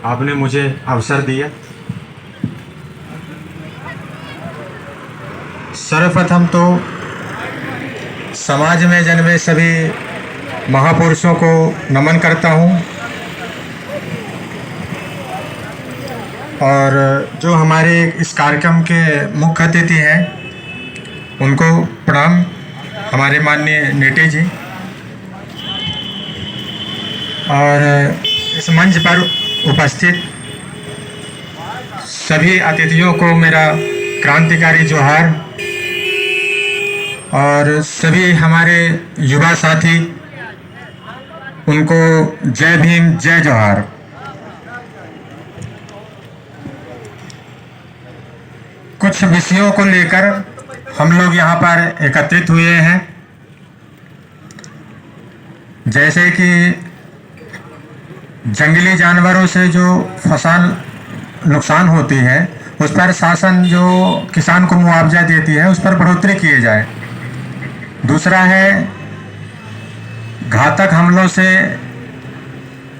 आपने मुझे अवसर दिया। सर्वप्रथम तो समाज में जन्मे सभी महापुरुषों को नमन करता हूँ और जो हमारे इस कार्यक्रम के मुख्य अतिथि हैं उनको प्रणाम। हमारे माननीय नेटे जी और इस मंच पर उपस्थित सभी अतिथियों को मेरा क्रांतिकारी जोहार और सभी हमारे युवा साथी उनको जय भीम जय जोहार। कुछ विषयों को लेकर हम लोग यहाँ पर एकत्रित हुए हैं, जैसे कि जंगली जानवरों से जो फसल नुकसान होती है उस पर शासन जो किसान को मुआवजा देती है उस पर बढ़ोतरी किए जाए। दूसरा है घातक हमलों से,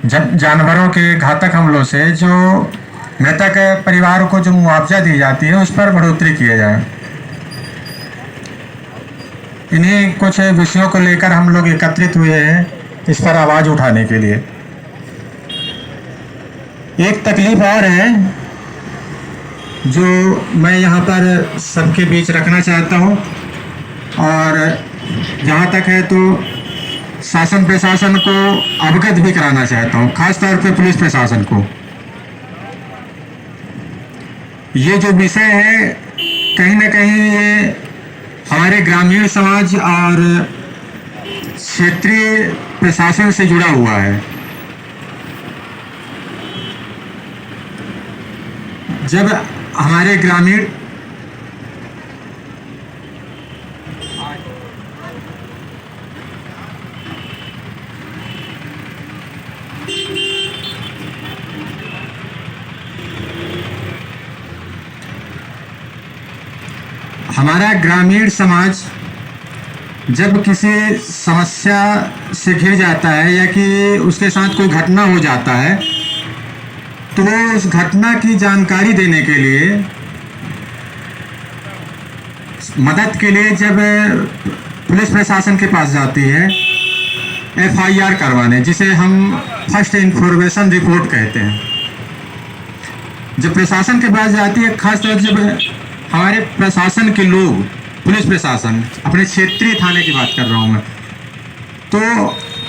जानवरों के घातक हमलों से जो मृतक परिवार को जो मुआवजा दी जाती है उस पर बढ़ोतरी किए जाए। इन्हीं कुछ विषयों को लेकर हम लोग एकत्रित हुए हैं इस पर आवाज़ उठाने के लिए। एक तकलीफ और है जो मैं यहाँ पर सबके बीच रखना चाहता हूँ और जहाँ तक है तो शासन प्रशासन को अवगत भी कराना चाहता हूँ, खास तौर पे पुलिस प्रशासन को। ये जो विषय है कहीं ना कहीं ये हमारे ग्रामीण समाज और क्षेत्रीय प्रशासन से जुड़ा हुआ है। जब हमारे ग्रामीण हमारा ग्रामीण समाज जब किसी समस्या से घिर जाता है या कि उसके साथ कोई घटना हो जाता है तो वो उस घटना की जानकारी देने के लिए, मदद के लिए जब पुलिस प्रशासन के पास जाती है FIR करवाने, जिसे हम फर्स्ट इन्फॉर्मेशन रिपोर्ट कहते हैं, जब प्रशासन के पास जाती है, खासतौर से जब हमारे प्रशासन के लोग, पुलिस प्रशासन, अपने क्षेत्रीय थाने की बात कर रहा हूँ मैं, तो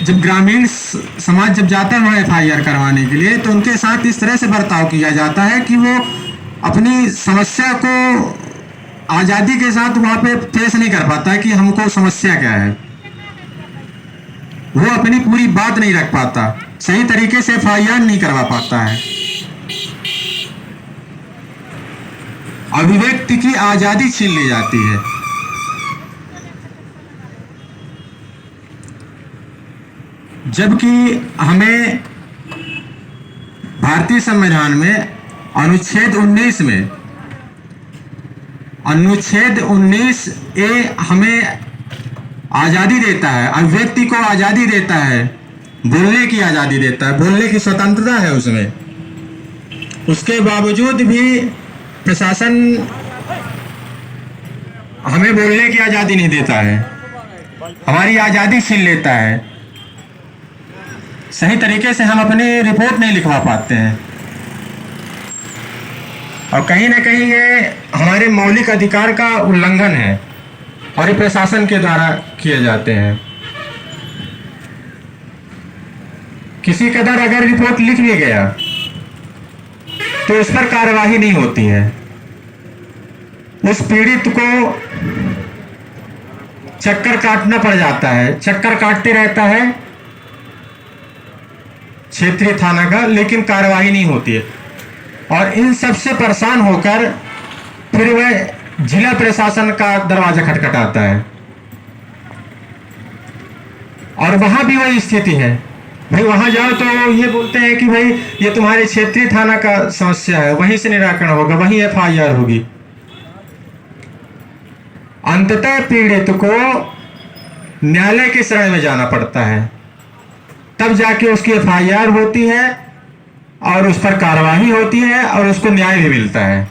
जब ग्रामीण समाज जब जाता है वहाँ FIR करवाने के लिए तो उनके साथ इस तरह से बर्ताव किया जाता है कि वो अपनी समस्या को आज़ादी के साथ वहाँ पे पेश नहीं कर पाता है कि हमको समस्या क्या है। वो अपनी पूरी बात नहीं रख पाता, सही तरीके से FIR नहीं करवा पाता है। अभिव्यक्ति की आज़ादी छीन ली जाती है। जबकि हमें भारतीय संविधान में अनुच्छेद 19A हमें आज़ादी देता है, अभिव्यक्ति को आज़ादी देता है, बोलने की आज़ादी देता है, बोलने की स्वतंत्रता है उसमें। उसके बावजूद भी प्रशासन हमें बोलने की आज़ादी नहीं देता है, हमारी आज़ादी छीन लेता है। सही तरीके से हम अपनी रिपोर्ट नहीं लिखवा पाते हैं और कहीं ना कहीं ये हमारे मौलिक अधिकार का उल्लंघन है और ये प्रशासन के द्वारा किए जाते हैं। किसी कदर अगर रिपोर्ट लिख भी गया तो उस पर कार्यवाही नहीं होती है। उस पीड़ित को चक्कर काटना पड़ जाता है, चक्कर काटते रहता है क्षेत्रीय थाना का, लेकिन कार्यवाही नहीं होती है और इन सब से परेशान होकर फिर वह जिला प्रशासन का दरवाजा खटखटाता है और वहां भी वही स्थिति है। भाई वहां जाओ तो ये बोलते हैं कि भाई ये तुम्हारे क्षेत्रीय थाना का समस्या है, वहीं से निराकरण होगा, वहीं FIR होगी। अंततः पीड़ित को न्यायालय के शरण में जाना पड़ता है, तब जाके उसकी FIR होती है और उस पर कार्रवाई होती है और उसको न्याय भी मिलता है।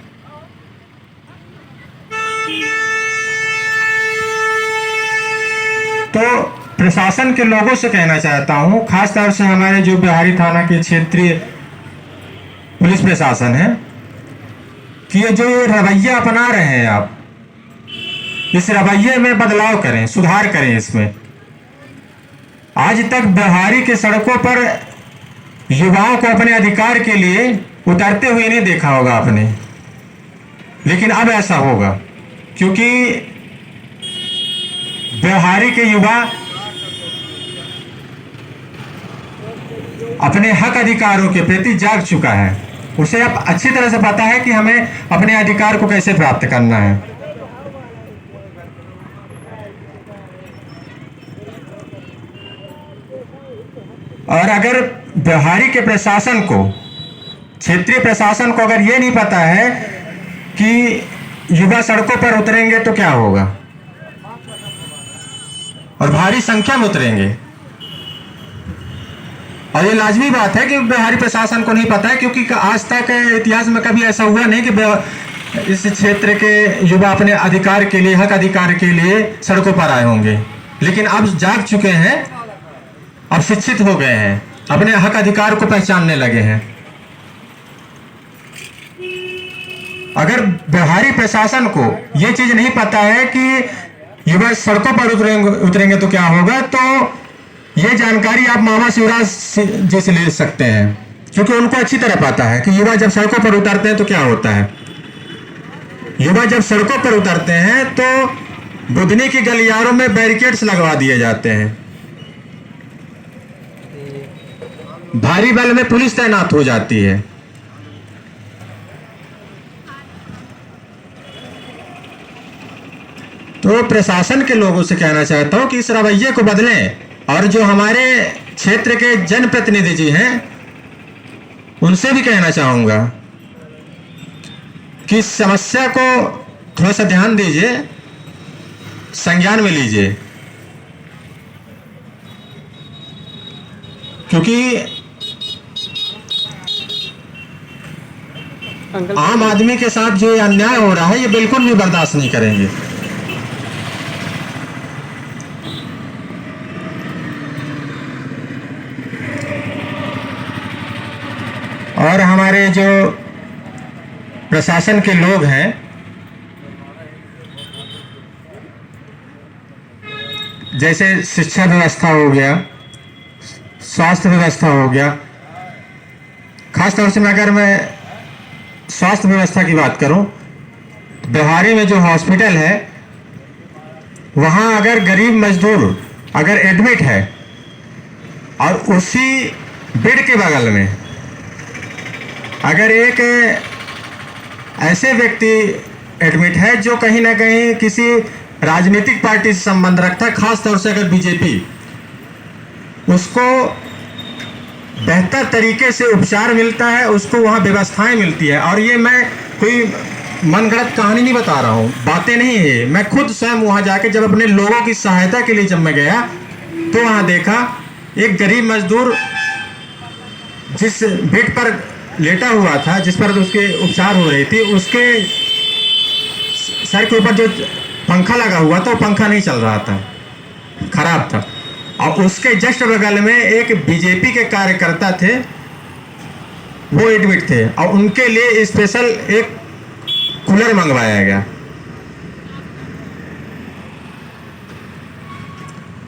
तो प्रशासन के लोगों से कहना चाहता हूं, खासतौर से हमारे जो बिहारी थाना के क्षेत्रीय पुलिस प्रशासन है, कि ये जो रवैया अपना रहे हैं आप, इस रवैये में बदलाव करें, सुधार करें इसमें। आज तक बिहारी के सड़कों पर युवाओं को अपने अधिकार के लिए उतरते हुए नहीं देखा होगा आपने, लेकिन अब ऐसा होगा, क्योंकि बिहारी के युवा अपने हक अधिकारों के प्रति जाग चुका है। उसे अब अच्छी तरह से पता है कि हमें अपने अधिकार को कैसे प्राप्त करना है। और अगर बिहारी के प्रशासन को, क्षेत्रीय प्रशासन को अगर ये नहीं पता है कि युवा सड़कों पर उतरेंगे तो क्या होगा, और भारी संख्या में उतरेंगे, और ये लाजमी बात है कि बिहारी प्रशासन को नहीं पता है, क्योंकि आज तक इतिहास में कभी ऐसा हुआ नहीं कि इस क्षेत्र के युवा अपने अधिकार के लिए, हक अधिकार के लिए सड़कों पर आए होंगे। लेकिन अब जाग चुके हैं, अब शिक्षित हो गए हैं, अपने हक अधिकार को पहचानने लगे हैं। अगर बिहारी प्रशासन को ये चीज नहीं पता है कि युवा सड़कों पर उतरेंगे तो क्या होगा, तो ये जानकारी आप मामा शिवराज जी से ले सकते हैं, क्योंकि उनको अच्छी तरह पता है कि युवा जब सड़कों पर उतरते हैं तो क्या होता है। युवा जब सड़कों पर उतरते हैं तो बुधनी की गलियारों में बैरिकेड्स लगवा दिए जाते हैं, भारी बल में पुलिस तैनात हो जाती है। तो प्रशासन के लोगों से कहना चाहता हूं कि इस रवैये को बदलें, और जो हमारे क्षेत्र के जनप्रतिनिधि जी हैं उनसे भी कहना चाहूंगा कि इस समस्या को थोड़ा सा ध्यान दीजिए, संज्ञान में लीजिए, क्योंकि आम आदमी के साथ जो अन्याय हो रहा है ये बिल्कुल भी बर्दाश्त नहीं करेंगे। और हमारे जो प्रशासन के लोग हैं, जैसे शिक्षा व्यवस्था हो गया, स्वास्थ्य व्यवस्था हो गया, खासतौर से अगर मैं स्वास्थ्य व्यवस्था की बात करूं, बिहारी में जो हॉस्पिटल है वहां अगर गरीब मजदूर अगर एडमिट है और उसी बेड के बगल में अगर एक ऐसे व्यक्ति एडमिट है जो कहीं ना कहीं किसी राजनीतिक पार्टी से संबंध रखता है, खासतौर से अगर बीजेपी, उसको बेहतर तरीके से उपचार मिलता है, उसको वहाँ व्यवस्थाएं मिलती है। और ये मैं कोई मनगढ़ंत कहानी नहीं बता रहा हूँ, बातें नहीं है, मैं खुद स्वयं वहाँ जाके जब अपने लोगों की सहायता के लिए जब मैं गया तो वहाँ देखा एक गरीब मजदूर जिस बेड पर लेटा हुआ था, जिस पर उसके उपचार हो रही थी, उसके सर के ऊपर जो पंखा लगा हुआ था वो पंखा नहीं चल रहा था, खराब था, और उसके जस्ट बगल में एक बीजेपी के कार्यकर्ता थे, वो एडमिट थे, और उनके लिए स्पेशल एक कूलर मंगवाया गया।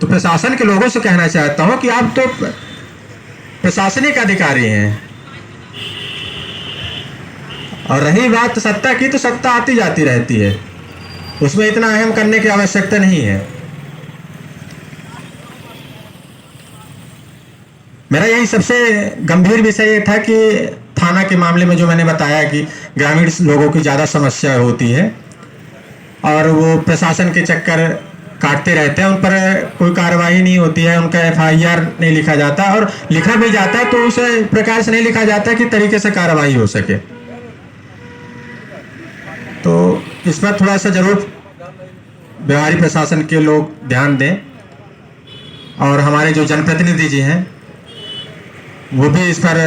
तो प्रशासन के लोगों से कहना चाहता हूं कि आप तो प्रशासनिक अधिकारी हैं, और रही बात सत्ता की, तो सत्ता आती जाती रहती है, उसमें इतना अहम करने की आवश्यकता नहीं है। मेरा यही सबसे गंभीर विषय ये था कि थाना के मामले में जो मैंने बताया कि ग्रामीण लोगों की ज़्यादा समस्या होती है और वो प्रशासन के चक्कर काटते रहते हैं, उन पर कोई कार्रवाई नहीं होती है, उनका FIR नहीं लिखा जाता, और लिखा भी जाता है तो उस प्रकार से नहीं लिखा जाता कि तरीके से कार्रवाई हो सके। तो इस पर थोड़ा सा जरूर बिहारी प्रशासन के लोग ध्यान दें, और हमारे जो जनप्रतिनिधि जी हैं वो भी इस पर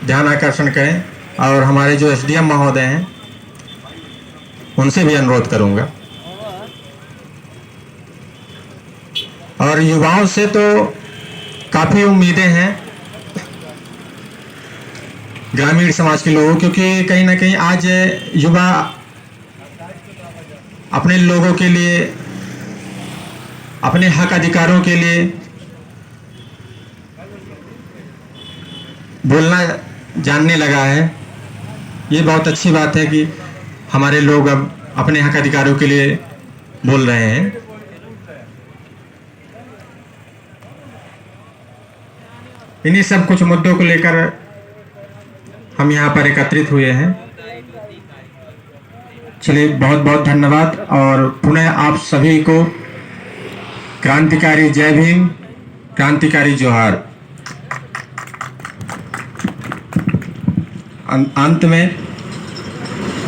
ध्यान आकर्षण करें और हमारे जो एसडीएम महोदय हैं उनसे भी अनुरोध करूंगा। और युवाओं से तो काफ़ी उम्मीदें हैं ग्रामीण समाज के लोगों, क्योंकि कहीं ना कहीं आज युवा अपने लोगों के लिए, अपने हक अधिकारों के लिए बोलना जानने लगा है। ये बहुत अच्छी बात है कि हमारे लोग अब अपने हक अधिकारों के लिए बोल रहे हैं। इन्हीं सब कुछ मुद्दों को लेकर हम यहाँ पर एकत्रित हुए हैं। चलिए, बहुत बहुत धन्यवाद और पुनः आप सभी को क्रांतिकारी जय भीम, क्रांतिकारी जोहार। अंत में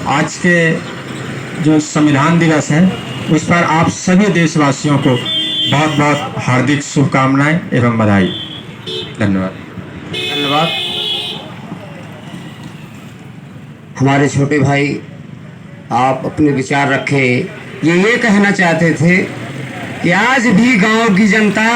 आज के जो संविधान दिवस है उस पर आप सभी देशवासियों को बहुत बहुत हार्दिक शुभकामनाएं एवं बधाई। धन्यवाद। धन्यवाद। हमारे छोटे भाई, आप अपने विचार रखे। ये कहना चाहते थे कि आज भी गांव की जनता